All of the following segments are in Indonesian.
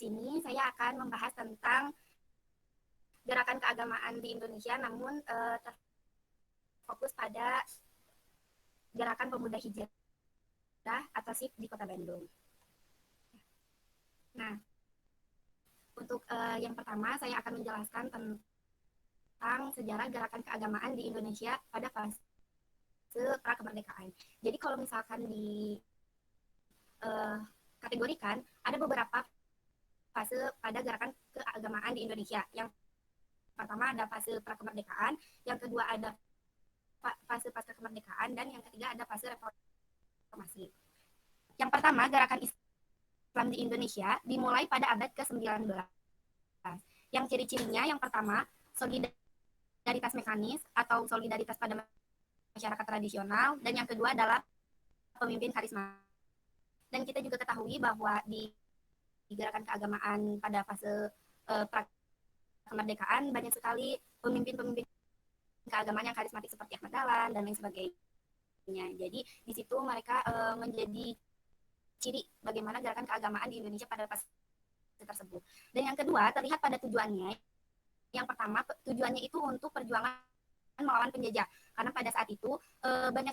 sini saya akan membahas tentang gerakan keagamaan di Indonesia, namun terfokus pada gerakan pemuda hijrah atau SIP di Kota Bandung. Nah, untuk yang pertama saya akan menjelaskan tentang sejarah gerakan keagamaan di Indonesia pada fase prakemerdekaan. Jadi kalau misalkan di kategorikan ada beberapa fase pada gerakan keagamaan di Indonesia. Yang pertama ada fase prakemerdekaan, yang kedua ada fase pasca kemerdekaan, dan yang ketiga ada fase reformasi. Yang pertama, gerakan Islam di Indonesia dimulai pada abad ke-19. Yang ciri-cirinya yang pertama, solidaritas mekanis atau solidaritas pada masyarakat tradisional, dan yang kedua adalah pemimpin karisma. Dan kita juga ketahui bahwa di gerakan keagamaan pada fase kemerdekaan banyak sekali pemimpin-pemimpin keagamaan yang karismatik seperti Ahmad Dahlan dan lain sebagainya. Jadi di situ mereka menjadi ciri bagaimana gerakan keagamaan di Indonesia pada fase tersebut. Dan yang kedua terlihat pada tujuannya. Yang pertama, tujuannya itu untuk perjuangan melawan penjajah. Karena pada saat itu banyak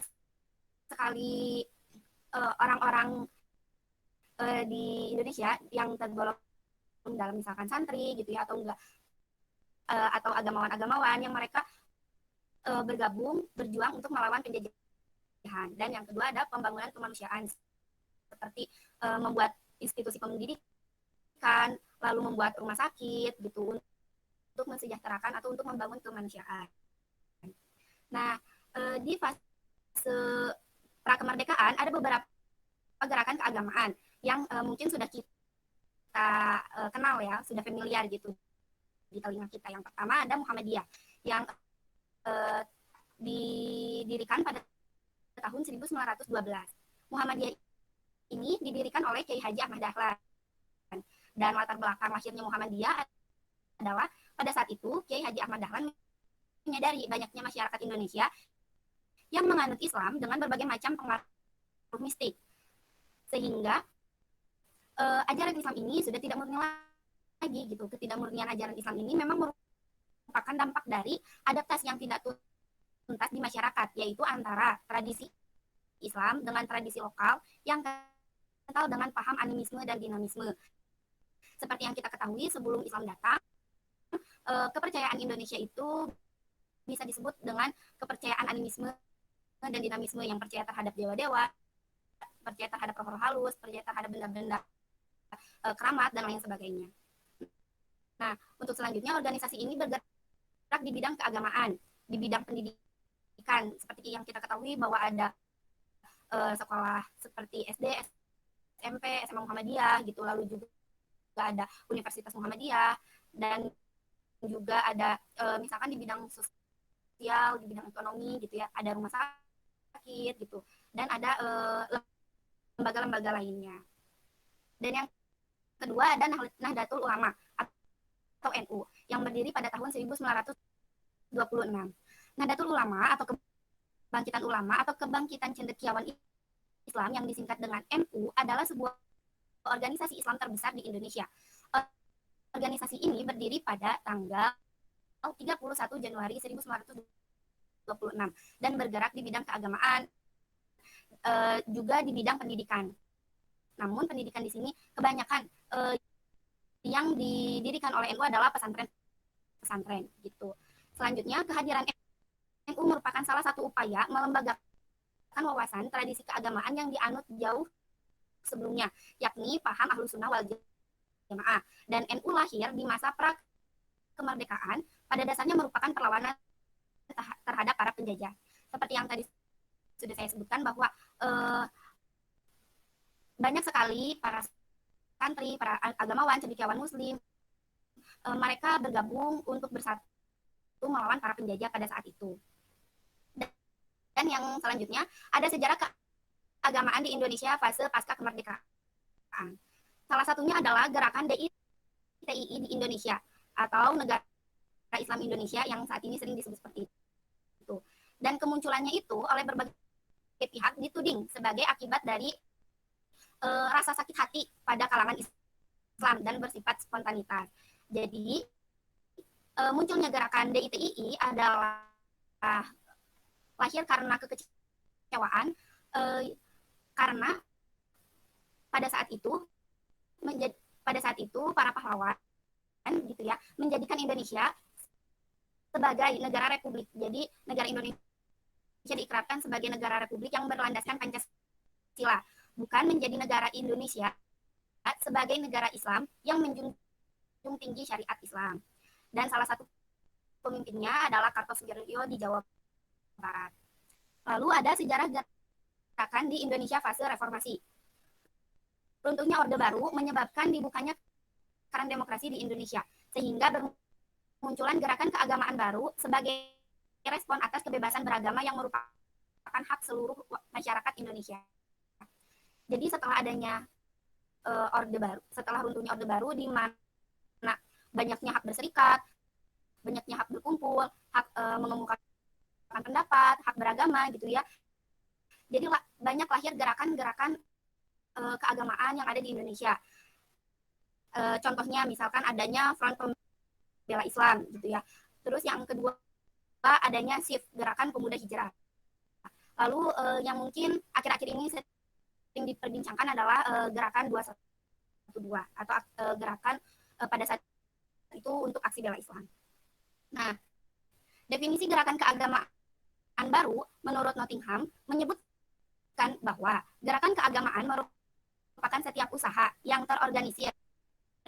sekali orang-orang di Indonesia yang tergolong dalam misalkan santri gitu ya, atau enggak atau agamawan-agamawan yang mereka bergabung berjuang untuk melawan penjajahan. Dan yang kedua ada pembangunan kemanusiaan seperti membuat institusi pendidikan, lalu membuat rumah sakit gitu untuk mensejahterakan atau untuk membangun kemanusiaan. Nah, di fase prakemerdekaan ada beberapa gerakan keagamaan yang mungkin sudah kita kenal ya, sudah familiar gitu di telinga kita. Yang pertama ada Muhammadiyah yang didirikan pada tahun 1912. Muhammadiyah ini didirikan oleh Kiai Haji Ahmad Dahlan. Dan latar belakang lahirnya Muhammadiyah adalah pada saat itu Kiai Haji Ahmad Dahlan menyadari banyaknya masyarakat Indonesia yang menganut Islam dengan berbagai macam pengaruh mistik. Sehingga ajaran Islam ini sudah tidak murni lagi gitu. Ketidakmurnian ajaran Islam ini memang merupakan dampak dari adaptasi yang tidak tuntas di masyarakat, yaitu antara tradisi Islam dengan tradisi lokal yang kental dengan paham animisme dan dinamisme. Seperti yang kita ketahui, sebelum Islam datang, kepercayaan Indonesia itu bisa disebut dengan kepercayaan animisme dan dinamisme, yang percaya terhadap dewa-dewa, percaya terhadap roh-roh halus, percaya terhadap benda-benda keramat, dan lain sebagainya. Nah, untuk selanjutnya organisasi ini bergerak di bidang keagamaan, di bidang pendidikan, seperti yang kita ketahui bahwa ada sekolah seperti SD, SMP, SMA Muhammadiyah gitu, lalu juga ada Universitas Muhammadiyah, dan juga ada misalkan di bidang sosial, di bidang ekonomi gitu ya, ada rumah sakit gitu, dan ada lembaga-lembaga lainnya. Dan yang kedua ada Nahdlatul Ulama atau NU yang berdiri pada tahun 1926. Nahdlatul Ulama atau kebangkitan ulama atau kebangkitan cendekiawan Islam yang disingkat dengan NU adalah sebuah organisasi Islam terbesar di Indonesia. Organisasi ini berdiri pada tanggal 31 Januari 1926 dan bergerak di bidang keagamaan, juga di bidang pendidikan. Namun pendidikan di sini kebanyakan yang didirikan oleh NU adalah pesantren gitu. Selanjutnya, kehadiran NU merupakan salah satu upaya melembagakan wawasan tradisi keagamaan yang dianut jauh sebelumnya, yakni paham Ahlus Sunnah wal Jamaah. Dan NU lahir di masa pra kemerdekaan, pada dasarnya merupakan perlawanan terhadap para penjajah. Seperti yang tadi sudah saya sebutkan bahwa banyak sekali para santri, para agamawan, cendekiawan muslim, mereka bergabung untuk bersatu melawan para penjajah pada saat itu. Dan yang selanjutnya ada sejarah keagamaan di Indonesia fase pasca kemerdekaan. Salah satunya adalah gerakan DITII di Indonesia atau Negara Islam Indonesia yang saat ini sering disebut seperti itu. Dan kemunculannya itu oleh berbagai pihak dituding sebagai akibat dari rasa sakit hati pada kalangan Islam dan bersifat spontanitas. Jadi munculnya gerakan DITII adalah lahir karena kekecewaan karena pada saat itu para pahlawan gitu ya menjadikan Indonesia sebagai negara republik. Jadi negara Indonesia diikrarkan sebagai negara republik yang berlandaskan Pancasila, bukan menjadi negara Indonesia sebagai negara Islam yang menjunjung tinggi syariat Islam. Dan salah satu pemimpinnya adalah Kartosuwiryo di Jawa Barat. Lalu ada sejarah gerakan di Indonesia fase reformasi. Runtuhnya Orde Baru menyebabkan dibukanya keran demokrasi di Indonesia, sehingga bermunculan gerakan keagamaan baru sebagai respon atas kebebasan beragama yang merupakan hak seluruh masyarakat Indonesia. Jadi setelah adanya setelah runtuhnya Orde Baru, di mana banyaknya hak berserikat, banyaknya hak berkumpul, hak mengemukakan pendapat, hak beragama gitu ya. Jadi banyak lahir gerakan-gerakan keagamaan yang ada di Indonesia. Contohnya misalkan adanya Front Pembela Islam gitu ya. Terus yang kedua adanya SIF, Gerakan Pemuda Hijrah. Lalu yang mungkin akhir-akhir ini sering diperbincangkan adalah gerakan 212 atau gerakan pada saat itu untuk aksi bela Islam. Nah, definisi gerakan keagamaan baru menurut Nottingham menyebutkan bahwa gerakan keagamaan merupakan setiap usaha yang terorganisir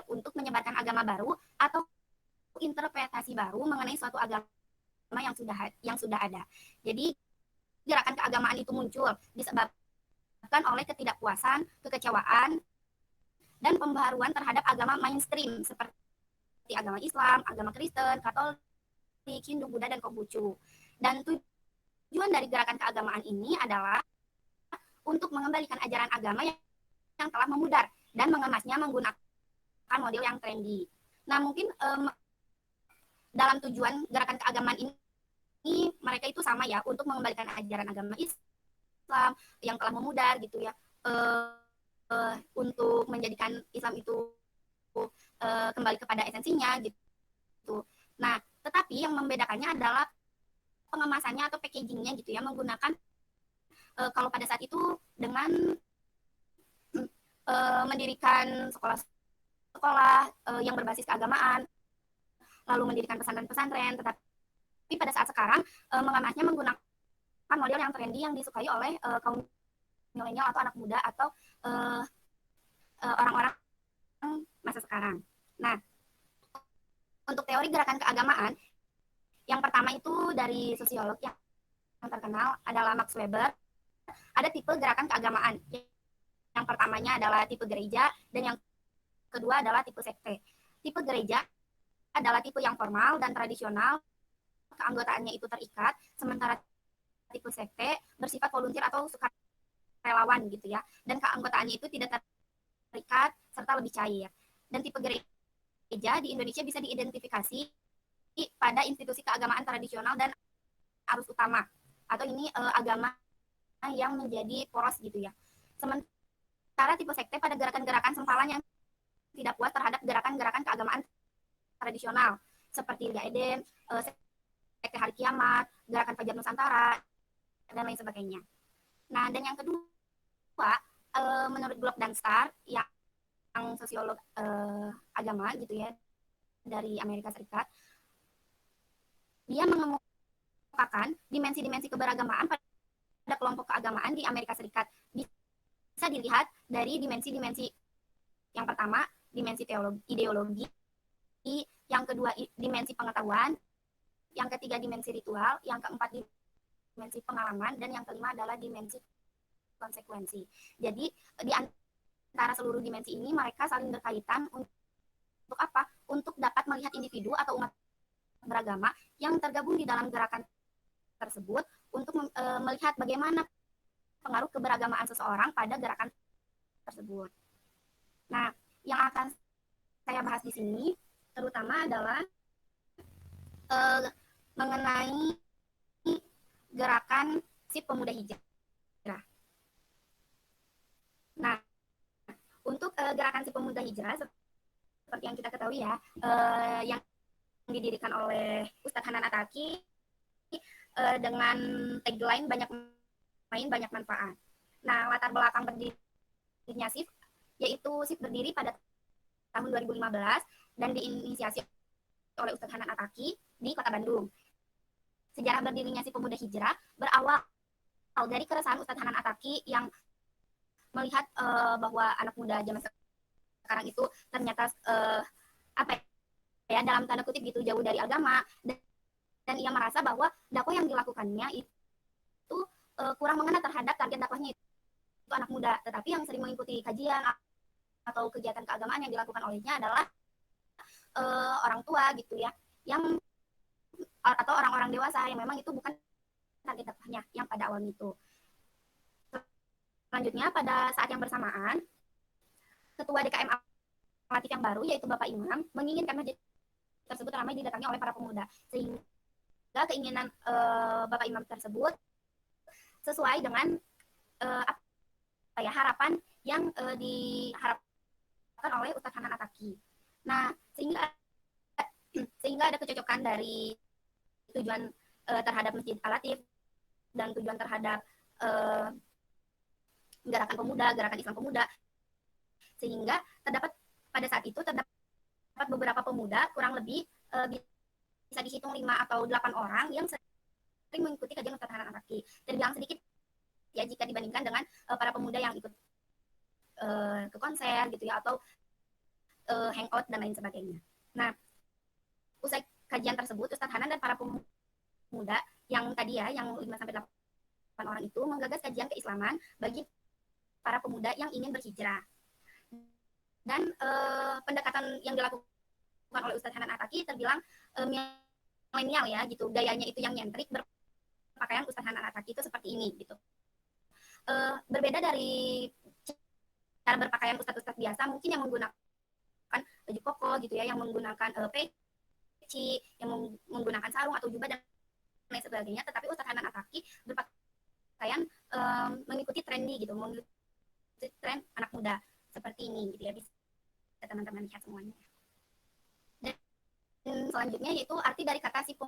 untuk menyebarkan agama baru atau interpretasi baru mengenai suatu agama yang sudah ada. Jadi gerakan keagamaan itu muncul disebabkan oleh ketidakpuasan, kekecewaan, dan pembaharuan terhadap agama mainstream seperti agama Islam, agama Kristen, Katolik, Hindu, Buddha, dan Konghucu. Dan tujuan dari gerakan keagamaan ini adalah untuk mengembalikan ajaran agama yang telah memudar dan mengemasnya menggunakan model yang trendy. Nah, mungkin dalam tujuan gerakan keagamaan ini mereka itu sama ya, untuk mengembalikan ajaran agama Islam yang telah memudar gitu ya, untuk menjadikan Islam itu kembali kepada esensinya gitu. Nah, tetapi yang membedakannya adalah pengemasannya atau packagingnya gitu ya, menggunakan kalau pada saat itu dengan mendirikan sekolah-sekolah yang berbasis keagamaan, lalu mendirikan pesantren-pesantren. Tetapi pada saat sekarang mengemasnya menggunakan model yang trendy yang disukai oleh kaum milenial atau anak muda atau orang-orang masa sekarang. Nah, untuk teori gerakan keagamaan, yang pertama itu dari sosiolog yang terkenal adalah Max Weber. Ada tipe gerakan keagamaan. Yang pertamanya adalah tipe gereja, dan yang kedua adalah tipe sekte. Tipe gereja adalah tipe yang formal dan tradisional, keanggotaannya itu terikat, sementara tipe sekte bersifat volunteer atau sukarelawan gitu ya, dan keanggotaannya itu tidak terikat serta lebih cair. Dan tipe gereja di Indonesia bisa diidentifikasi pada institusi keagamaan tradisional dan arus utama, atau ini agama yang menjadi poros gitu ya. Sementara tipe sekte pada gerakan-gerakan sempalan yang tidak puas terhadap gerakan-gerakan keagamaan tradisional seperti Liga Eden, sekte Hari Kiamat, gerakan Fajar Nusantara, dan lain sebagainya. Nah, dan yang kedua, menurut Glock dan Star yang sosiolog agama gitu ya dari Amerika Serikat, dia mengemukakan dimensi-dimensi keberagamaan pada kelompok keagamaan di Amerika Serikat. Bisa dilihat dari dimensi-dimensi yang pertama, dimensi ideologi, yang kedua dimensi pengetahuan, yang ketiga dimensi ritual, yang keempat dimensi pengalaman, dan yang kelima adalah dimensi konsekuensi. Jadi di antara seluruh dimensi ini mereka saling berkaitan untuk apa? Untuk dapat melihat individu atau umat beragama yang tergabung di dalam gerakan tersebut untuk melihat bagaimana pengaruh keberagamaan seseorang pada gerakan tersebut. Nah, yang akan saya bahas di sini terutama adalah mengenai gerakan si pemuda hijrah. Nah, untuk gerakan si pemuda hijrah seperti yang kita ketahui ya, yang didirikan oleh Ustadz Hanan Ataki dengan tagline banyak main banyak manfaat. Nah, latar belakang berdirinya SIF yaitu SIF berdiri pada tahun 2015 dan diinisiasi oleh Ustadz Hanan Ataki di Kota Bandung. Sejarah berdirinya SIF Pemuda Hijrah berawal dari keresahan Ustadz Hanan Ataki yang melihat bahwa anak muda zaman sekarang itu ternyata apa ya, dalam tanda kutip gitu, jauh dari agama, dan ia merasa bahwa dakwah yang dilakukannya itu kurang mengena terhadap target dakwahnya itu anak muda, tetapi yang sering mengikuti kajian atau kegiatan keagamaan yang dilakukan olehnya adalah orang tua gitu ya, yang atau orang-orang dewasa yang memang itu bukan target dakwahnya yang pada awalnya itu. Selanjutnya pada saat yang bersamaan, ketua DKM Alatif yang baru yaitu Bapak Imam menginginkan masjid tersebut ramai didatangi oleh para pemuda, sehingga keinginan Bapak Imam tersebut sesuai dengan apa ya, harapan yang diharapkan oleh Ustadz Hanan Ataki. Nah, sehingga ada kecocokan dari tujuan terhadap Masjid Al-Latif dan tujuan terhadap gerakan pemuda, gerakan Islam pemuda, sehingga pada saat itu terdapat beberapa pemuda, kurang lebih bisa dihitung 5 atau 8 orang yang sering mengikuti kajian Ustadz Hanan Ataki. Terbilang sedikit ya jika dibandingkan dengan para pemuda yang ikut ke konser gitu ya, atau hangout dan lain sebagainya. Nah, usai kajian tersebut, Ustadz Hanan dan para pemuda yang tadi ya, yang 5-8 orang itu menggagas kajian keislaman bagi para pemuda yang ingin berhijrah. Dan pendekatan yang dilakukan oleh Ustadz Hanan Ataki terbilang milenial ya gitu, gayanya itu yang nyentrik, berpakaian Ustadz Hanan Ataki itu seperti ini gitu. Berbeda dari cara berpakaian ustadz-ustadz biasa, mungkin yang menggunakan baju koko gitu ya, yang menggunakan peci, yang menggunakan sarung atau jubah dan lain sebagainya, tetapi Ustadz Hanan Ataki berpakaian mengikuti trendy gitu, mengikuti tren anak muda seperti ini gitu ya, bisa teman-teman lihat semuanya. Dan selanjutnya yaitu arti dari kata SIF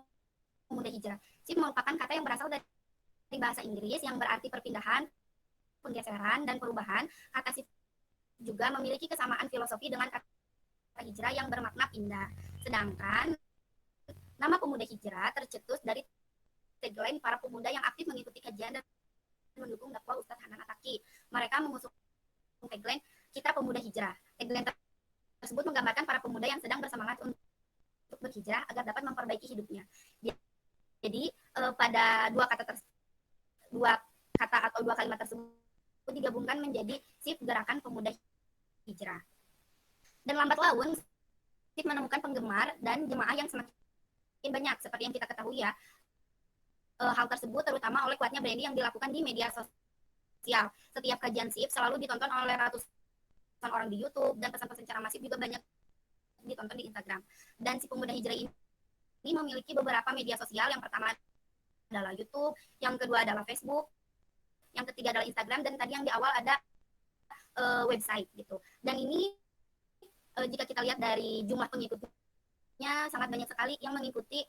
Pemuda Hijrah. SIF merupakan kata yang berasal dari bahasa Inggris yang berarti perpindahan, penggeseran, dan perubahan. Kata SIF juga memiliki kesamaan filosofi dengan kata hijrah yang bermakna pindah. Sedangkan nama Pemuda Hijrah tercetus dari tagline para pemuda yang aktif mengikuti kajian dan mendukung dakwah Ustadz Hanan Ataki. Mereka mengusung tagline Kita Pemuda Hijrah. Tagline tersebut menggambarkan para pemuda yang sedang bersemangat untuk berhijrah agar dapat memperbaiki hidupnya. Jadi pada dua kata atau dua kalimat tersebut digabungkan menjadi SIF Gerakan Pemuda Hijrah. Dan lambat laun SIF menemukan penggemar dan jemaah yang semakin banyak, seperti yang kita ketahui ya. Hal tersebut terutama oleh kuatnya branding yang dilakukan di media sosial. Setiap kajian SIF selalu ditonton oleh ratusan orang di YouTube, dan pesan-pesan secara masif juga banyak ditonton di Instagram. Dan si Pemuda Hijrah ini memiliki beberapa media sosial. Yang pertama adalah YouTube, yang kedua adalah Facebook, yang ketiga adalah Instagram, dan tadi yang di awal ada website gitu. Dan ini jika kita lihat dari jumlah pengikutnya sangat banyak sekali yang mengikuti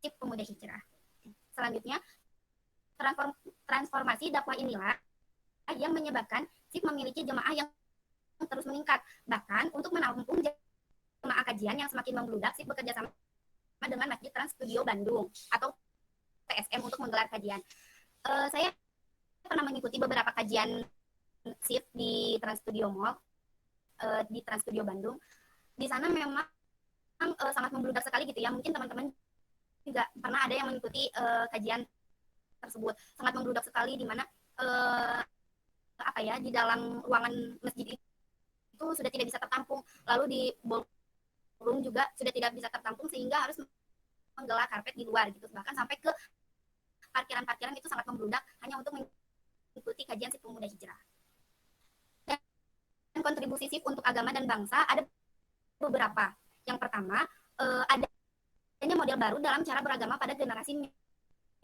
SIF Pemuda Hijrah. Selanjutnya, transformasi dakwah inilah yang menyebabkan SIF memiliki jemaah yang terus meningkat. Bahkan untuk menampung jemaah kajian yang semakin membludak, SIF bekerja sama dengan Masjid Trans Studio Bandung atau TSM untuk menggelar kajian. Saya pernah mengikuti beberapa kajian SIF di Trans Studio Mall, di Trans Studio Bandung. Di sana memang sangat membludak sekali gitu ya. Mungkin teman-teman juga pernah ada yang mengikuti kajian tersebut. Sangat membludak sekali, di mana apa ya, di dalam ruangan masjid itu sudah tidak bisa tertampung, lalu di ballroom juga sudah tidak bisa tertampung, sehingga harus menggelar karpet di luar gitu. Bahkan sampai ke parkiran-parkiran itu sangat membludak hanya untuk mengikuti kajian SIF Pemuda Hijrah. Dan kontribusi SIF untuk agama dan bangsa ada beberapa. Yang pertama, adanya model baru dalam cara beragama pada generasi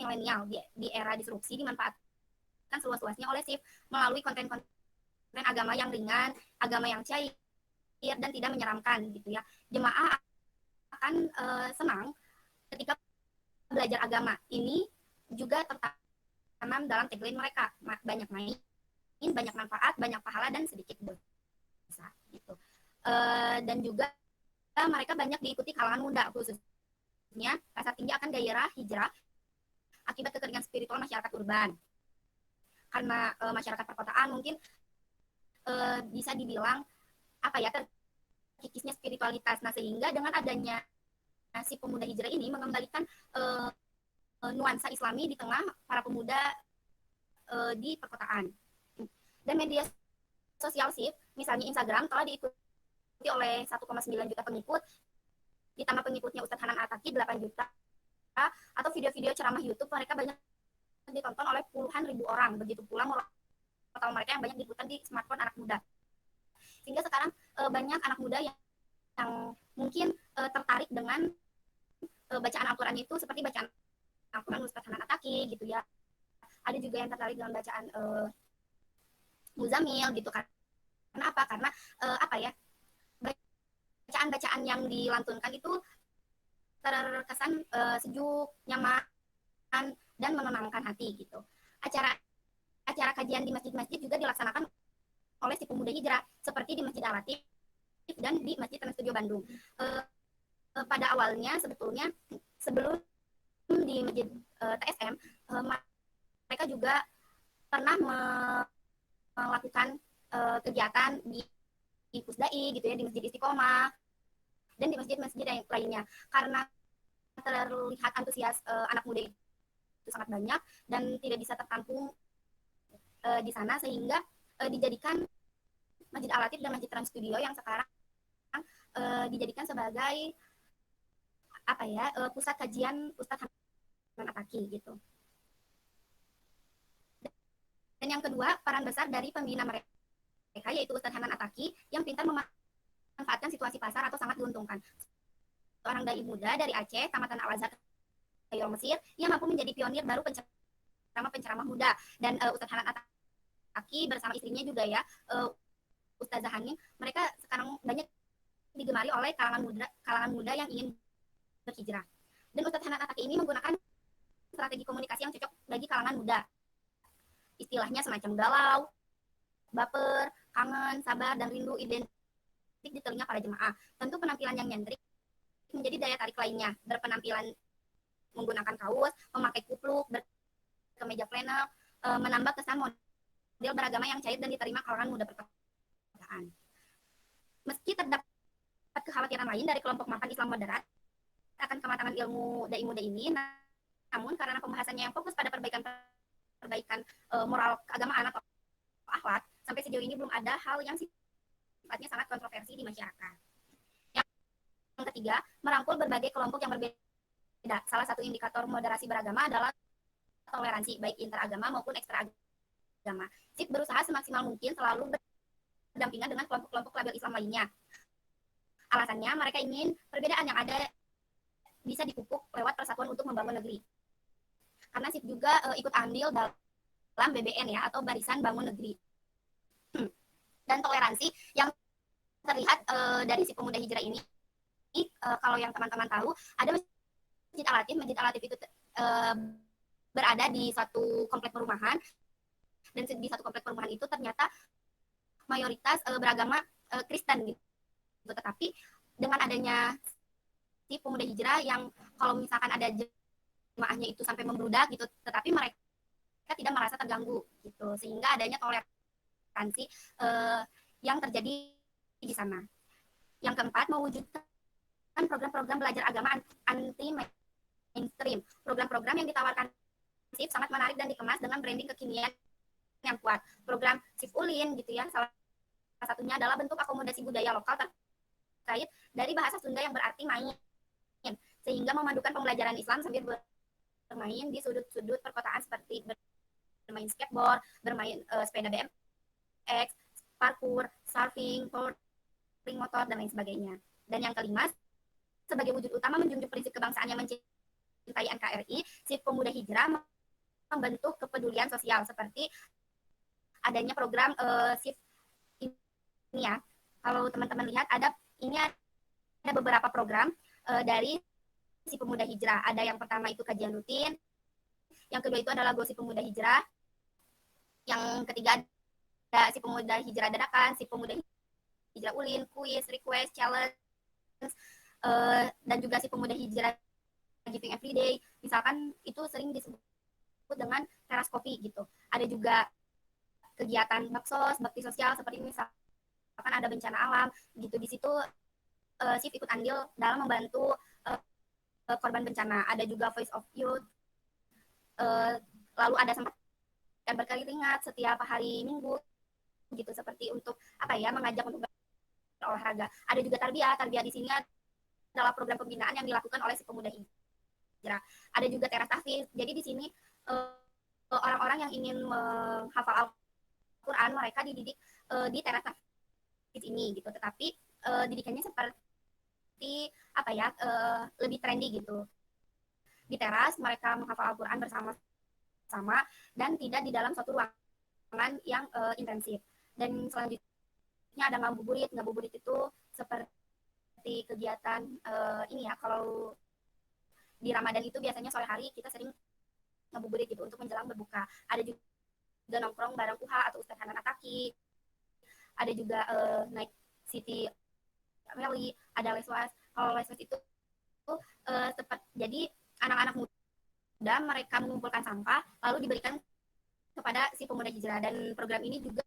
milenial di era disrupsi, dimanfaatkan seluas-luasnya oleh SIF melalui konten-konten agama yang ringan, agama yang cair, dan tidak menyeramkan gitu ya. Jemaah akan senang ketika belajar agama. Ini juga tertanam dalam tagline mereka, banyak main, banyak manfaat, banyak pahala, dan sedikit dosa gitu. Dan juga mereka banyak diikuti kalangan muda, khususnya rasa tinggi akan gairah hijrah akibat kekeringan spiritual masyarakat urban. Karena masyarakat perkotaan mungkin bisa dibilang apa ya, terkikisnya spiritualitas. Nah, sehingga dengan adanya si pemuda hijrah ini mengembalikan nuansa Islami di tengah para pemuda di perkotaan. Dan media sosial SIF, misalnya Instagram, telah diikuti oleh 1,9 juta pengikut, ditambah pengikutnya Ustadz Hanan Ataki 8 juta, atau video-video ceramah YouTube mereka banyak ditonton oleh puluhan ribu orang. Begitu pula moral mereka yang banyak diputar di smartphone anak muda. Sehingga sekarang banyak anak muda yang mungkin tertarik dengan bacaan Al-Quran itu seperti bacaan Al-Quran Ustadz Hanan Ataki gitu ya. Ada juga yang tertarik dengan bacaan Muzamil gitu kan. Kenapa? Karena apa ya, bacaan-bacaan yang dilantunkan itu terkesan sejuk, nyaman, dan menenangkan hati gitu. Acara kajian di masjid-masjid juga dilaksanakan oleh si pemuda hijrah, seperti di Masjid Al-Latif dan di Masjid Trans Studio Bandung. Pada awalnya sebetulnya sebelum di Masjid TSM, mereka juga pernah melakukan kegiatan di Pusdai gitu ya, di Masjid Istiqomah dan di masjid-masjid yang lainnya. Karena terlihat antusias anak muda itu sangat banyak dan tidak bisa tertampung di sana, sehingga dijadikan Masjid Al-Latif dan Masjid Trans Studio yang sekarang dijadikan sebagai apa ya, pusat kajian Ustadz Hanan Ataki gitu. Dan yang kedua, peran besar dari pembina mereka, yaitu Ustadz Hanan Ataki yang pintar memanfaatkan situasi pasar atau sangat diuntungkan. Seorang dai muda dari Aceh, tamatan Al-Azhar Cairo Mesir, yang mampu menjadi pionir baru penceramah muda. Dan Ustadz Hanan Ataki bersama istrinya juga ya, Ustazah Hanin, mereka sekarang banyak digemari oleh kalangan muda yang ingin berhijrah. Dan Ustadz Hanan Ataki ini menggunakan strategi komunikasi yang cocok bagi kalangan muda. Istilahnya semacam galau, baper, kangen, sabar, dan rindu identik di telinga para jemaah. Tentu penampilan yang nyentrik menjadi daya tarik lainnya. Berpenampilan menggunakan kaos, memakai kupluk, berkemeja flannel, menambah kesan model beragama yang cair dan diterima kalangan muda perkotaan. Meski terdapat kekhawatiran lain dari kelompok mapan Islam moderat akan kematangan ilmu dai muda ini, namun karena pembahasannya yang fokus pada perbaikan moral keagamaan atau akhlak, sampai sejauh ini belum ada hal yang sifatnya sangat kontroversi di masyarakat. Yang ketiga, merangkul berbagai kelompok yang berbeda. Salah satu indikator moderasi beragama adalah toleransi, baik interagama maupun ekstraagama. SIP berusaha semaksimal mungkin selalu berdampingan dengan kelompok-kelompok label Islam lainnya. Alasannya, mereka ingin perbedaan yang ada bisa dipupuk lewat persatuan untuk membangun negeri. Karena SIP juga ikut andil dalam BBN ya, atau Barisan Bangun Negeri. Dan toleransi yang terlihat dari si pemuda hijrah ini, kalau yang teman-teman tahu, ada Masjid Al-Latif. Masjid Al-Latif itu berada di satu komplek perumahan, dan di satu komplek perumahan itu ternyata mayoritas beragama Kristen gitu. Tetapi dengan adanya si pemuda hijrah yang kalau misalkan ada jemaahnya itu sampai membludak gitu, tetapi mereka tidak merasa terganggu gitu, sehingga adanya toleransi yang terjadi di sana. Yang keempat, mewujudkan program-program belajar agama anti mainstream. Program-program yang ditawarkan SIF sangat menarik dan dikemas dengan branding kekinian yang kuat. Program SIF Ulin gitu ya, salah satunya adalah bentuk akomodasi budaya lokal terkait dari bahasa Sunda yang berarti main, sehingga memadukan pembelajaran Islam sambil bermain di sudut-sudut perkotaan seperti bermain skateboard, bermain sepeda BMX, parkour, surfing, touring motor, dan lain sebagainya. Dan yang kelima, sebagai wujud utama menjunjung prinsip kebangsaan yang mencintai NKRI, si pemuda hijrah membentuk kepedulian sosial seperti adanya program SIF ini ya, Kalau teman-teman lihat ada beberapa program dari si pemuda hijrah. Ada yang pertama itu kajian rutin, yang kedua itu adalah gosip pemuda hijrah, yang ketiga ada si pemuda hijrah dadakan, si pemuda hijrah ulin, kuis, request, challenge, dan juga si pemuda hijrah giving everyday. Misalkan itu sering disebut dengan teras kopi gitu. Ada juga kegiatan baksos, bakti sosial seperti misalkan ada bencana alam gitu. Di situ SIF ikut andil dalam membantu korban bencana. Ada juga Voice of Youth. Lalu ada sempat yang berkeringat setiap hari Minggu gitu, seperti untuk apa ya, mengajak untuk berolahraga. Ada juga tarbiyah. Tarbiyah di sini adalah program pembinaan yang dilakukan oleh si pemuda hijrah. Ada juga teras tahfiz. Jadi di sini orang-orang yang ingin menghafal Al-Quran mereka dididik di teras tahfiz ini gitu. Tetapi didikannya seperti apa ya, lebih trendy gitu. Di teras mereka menghafal Al-Quran bersama-sama dan tidak di dalam suatu ruangan yang intensif. Dan selanjutnya ada ngabuburit. Ngabuburit itu seperti kegiatan ini ya, kalau di Ramadan itu biasanya sore hari kita sering ngabuburit gitu untuk menjelang berbuka. Ada juga nongkrong bareng Kuha atau Ustadz Hanan Ataki. Ada juga Night City Rally, ada leswas. Kalau leswas itu jadi anak-anak muda mereka mengumpulkan sampah lalu diberikan kepada si pemuda hijrah, dan program ini juga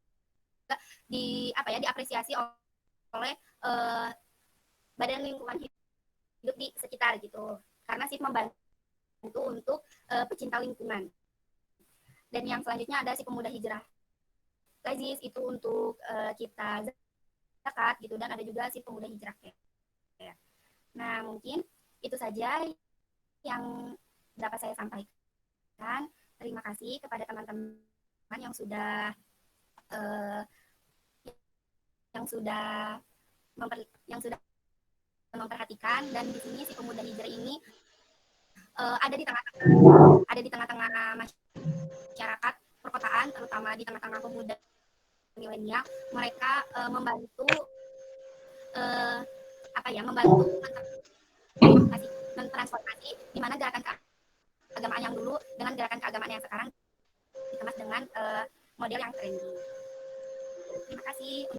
diapresiasi oleh badan lingkungan hidup di sekitar gitu, karena sih membantu untuk pecinta lingkungan. Dan yang selanjutnya ada si pemuda hijrah Lazis, itu untuk kita zakat gitu, dan ada juga si pemuda hijrah care. Nah, mungkin itu saja yang dapat saya sampaikan. Terima kasih kepada teman-teman yang sudah uh, yang sudah memperhatikan. Dan di sini si pemuda hijrah ini ada di tengah-tengah masyarakat perkotaan, terutama di tengah-tengah pemuda milenial. Mereka membantu mentransformasi di mana gerakan keagamaan yang dulu dengan gerakan keagamaan yang sekarang dikemas dengan model yang trendy. Terima kasih.